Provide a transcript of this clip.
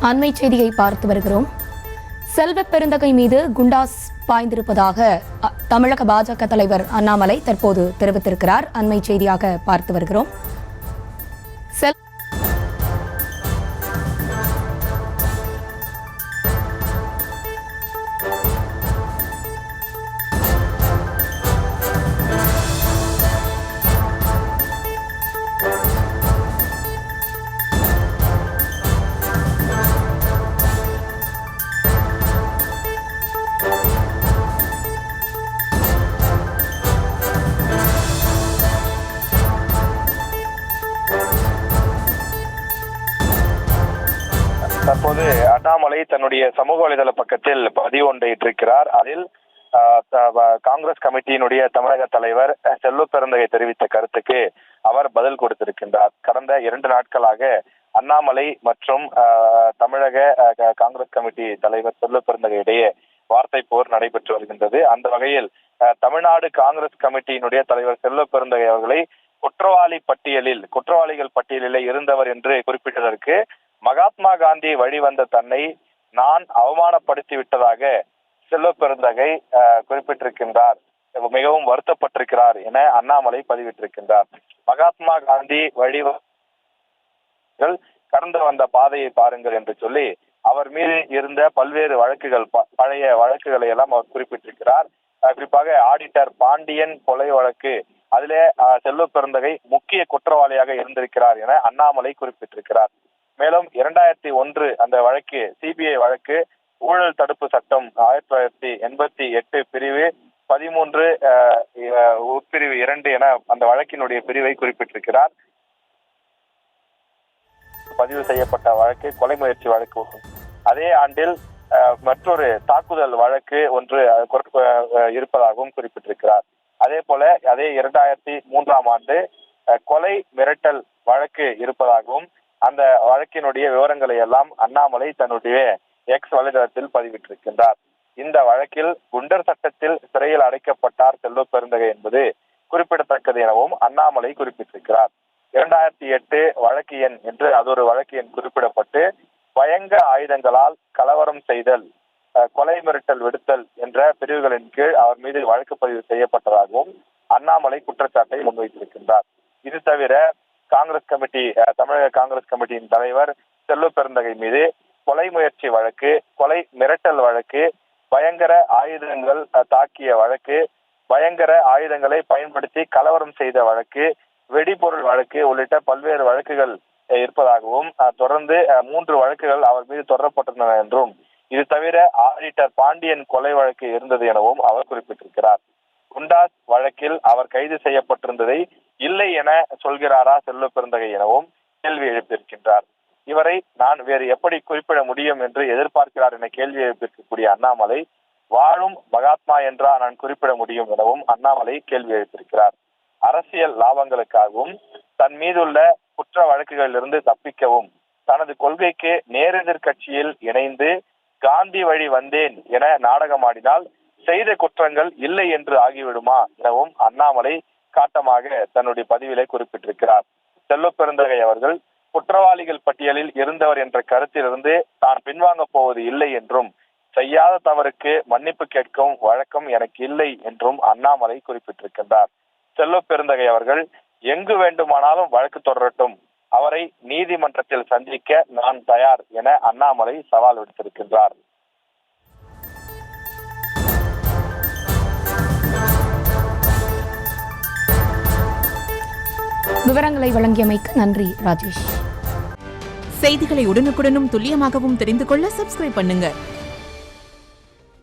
அண்மை செய்தியை பார்த்து வருகிறோம். செல்வ பெருந்தகை மீது குண்டாஸ் பாய்ந்திருப்பதாக தமிழக பாஜக தலைவர் அண்ணாமலை தற்போது தெரிவித்திருக்கிறார். அண்மை செய்தியாக பார்த்து வருகிறோம். தற்போது அண்ணாமலை தன்னுடைய சமூக வலைதள பக்கத்தில் பதிவு ஒன்றை இட்டிருக்கிறார். அதில் காங்கிரஸ் கமிட்டியினுடைய தமிழக தலைவர் செல்வ பெருந்தகை தெரிவித்த கருத்துக்கு அவர் பதில் கொடுத்திருக்கின்றார். கடந்த 2 நாட்களாக அண்ணாமலை மற்றும் தமிழக காங்கிரஸ் கமிட்டி தலைவர் செல்வ பெருந்தகை இடையே வார்த்தை போர் நடைபெற்று வருகின்றது. அந்த வகையில் தமிழ்நாடு காங்கிரஸ் கமிட்டியினுடைய தலைவர் செல்வ பெருந்தகை அவர்களை குற்றவாளிகள் பட்டியலில் இருந்தவர் என்று குறிப்பிட்டதற்கு மகாத்மா காந்தி வழிவந்த தன்னை நான் அவமானப்படுத்தி விட்டதாக செல்வ பெருந்தகை குறிப்பிட்டிருக்கின்றார். மிகவும் வருத்தப்பட்டிருக்கிறார் என அண்ணாமலை பதிவிட்டிருக்கின்றார். மகாத்மா காந்தி கடந்து வந்த பாதையை பாருங்கள் என்று சொல்லி அவர் மீது இருந்த பல்வேறு வழக்குகள், பழைய வழக்குகளை எல்லாம் அவர் குறிப்பிட்டிருக்கிறார். குறிப்பாக ஆடிட்டர் பாண்டியன் கொலை வழக்கு, அதிலே செல்வ பெருந்தகை முக்கிய குற்றவாளியாக இருந்திருக்கிறார் என அண்ணாமலை குறிப்பிட்டிருக்கிறார். மேலும் 2001 அந்த வழக்கு சிபிஐ வழக்கு, ஊழல் தடுப்பு சட்டம் 1988 பிரிவு 13 உட்பிரிவு 2 என அந்த வழக்கினுடைய பிரிவை குறிப்பிட்டிருக்கிறார். பதிவு செய்யப்பட்ட வழக்கு கொலை முயற்சி வழக்கு. அதே ஆண்டில் மற்றொரு தாக்குதல் வழக்கு ஒன்று இருப்பதாகவும் குறிப்பிட்டிருக்கிறார். அதே போல அதே 2003ஆம் ஆண்டு கொலை மிரட்டல் வழக்கு இருப்பதாகவும் அந்த வழக்கினுடைய விவரங்களை எல்லாம் அண்ணாமலை தன்னுடைய எக்ஸ் வலைதளத்தில் பதிவிட்டிருக்கின்றார். இந்த வழக்கில் குண்டர் சட்டத்தில் சிறையில் அடைக்கப்பட்டார் செல்வ பெருந்தகை என்பது குறிப்பிடத்தக்கது எனவும் அண்ணாமலை குறிப்பிட்டிருக்கிறார். 2008 வழக்கு எண் என்று அது ஒரு வழக்கு எண் குறிப்பிடப்பட்டு பயங்கர ஆயுதங்களால் கலவரம் செய்தல், கொலை மிரட்டல் விடுத்தல் என்ற பிரிவுகளின் கீழ் அவர் மீது வழக்கு பதிவு செய்யப்பட்டதாகவும் அண்ணாமலை குற்றச்சாட்டை முன்வைத்திருக்கின்றார். இது தவிர தமிழக காங்கிரஸ் கமிட்டியின் தலைவர் செல்வ பெருந்தகை மீது கொலை முயற்சி வழக்கு, கொலை மிரட்டல் வழக்கு, பயங்கர ஆயுதங்கள் தாக்கிய வழக்கு, பயங்கர ஆயுதங்களை பயன்படுத்தி கலவரம் செய்த வழக்கு, வெடிபொருள் வழக்கு உள்ளிட்ட பல்வேறு வழக்குகள் இருப்பதாகவும் தொடர்ந்து 3 வழக்குகள் அவர் மீது தொடரப்பட்டுள்ளன என்றும், இது தவிர ஆடிட்டர் பாண்டியன் கொலை வழக்கு இருந்தது எனவும் அவர் குறிப்பிட்டிருக்கிறார். குண்டாஸ் வழக்கில் அவர் கைது செய்யப்பட்டிருந்ததை இல்லை என சொல்கிறாரா செல்வ பெருந்தகை எனவும் கேள்வி எழுப்பியிருக்கின்றார். இவரை நான் வேறு எப்படி குறிப்பிட முடியும் என்று எதிர்பார்க்கிறார் என கேள்வி எழுப்பியிருக்கக்கூடிய அண்ணாமலை, வாழும் மகாத்மா என்றா நான் குறிப்பிட முடியும் எனவும் அண்ணாமலை கேள்வி எழுப்பியிருக்கிறார். அரசியல் லாபங்களுக்காகவும் தன் மீதுள்ள குற்ற வழக்குகளிலிருந்து தப்பிக்கவும் தனது கொள்கைக்கு நேரெதிர் கட்சியில் இணைந்து காந்தி வழி வந்தேன் என நாடகமாடினால் செய்த குற்றங்கள் இல்லை என்று ஆகிவிடுமா எனவும் அண்ணாமலை காட்டமாக தன்னுடைய பதிவிலே குறிப்பிட்டிருக்கிறார். செல்வ பெருந்தகை அவர்கள் குற்றவாளிகள் பட்டியலில் இருந்தவர் என்ற கருத்திலிருந்து தான் பின்வாங்க போவது இல்லை என்றும், செய்யாத தவறுக்கு மன்னிப்பு கேட்கும் வழக்கம் எனக்கு இல்லை என்றும் அண்ணாமலை குறிப்பிட்டிருக்கின்றார். செல்வ பெருந்தகை அவர்கள் எங்கு வேண்டுமானாலும் வழக்கு தொடரட்டும், அவரை நீதிமன்றத்தில் சந்திக்க நான் தயார் என அண்ணாமலை சவால் விடுத்திருக்கின்றார். விவரங்களை வழங்கியமைக்கு நன்றி ராஜேஷ். செய்திகளை உடனுக்குடனும் துல்லியமாகவும் தெரிந்து கொள்ள சப்ஸ்கிரைப் பண்ணுங்க.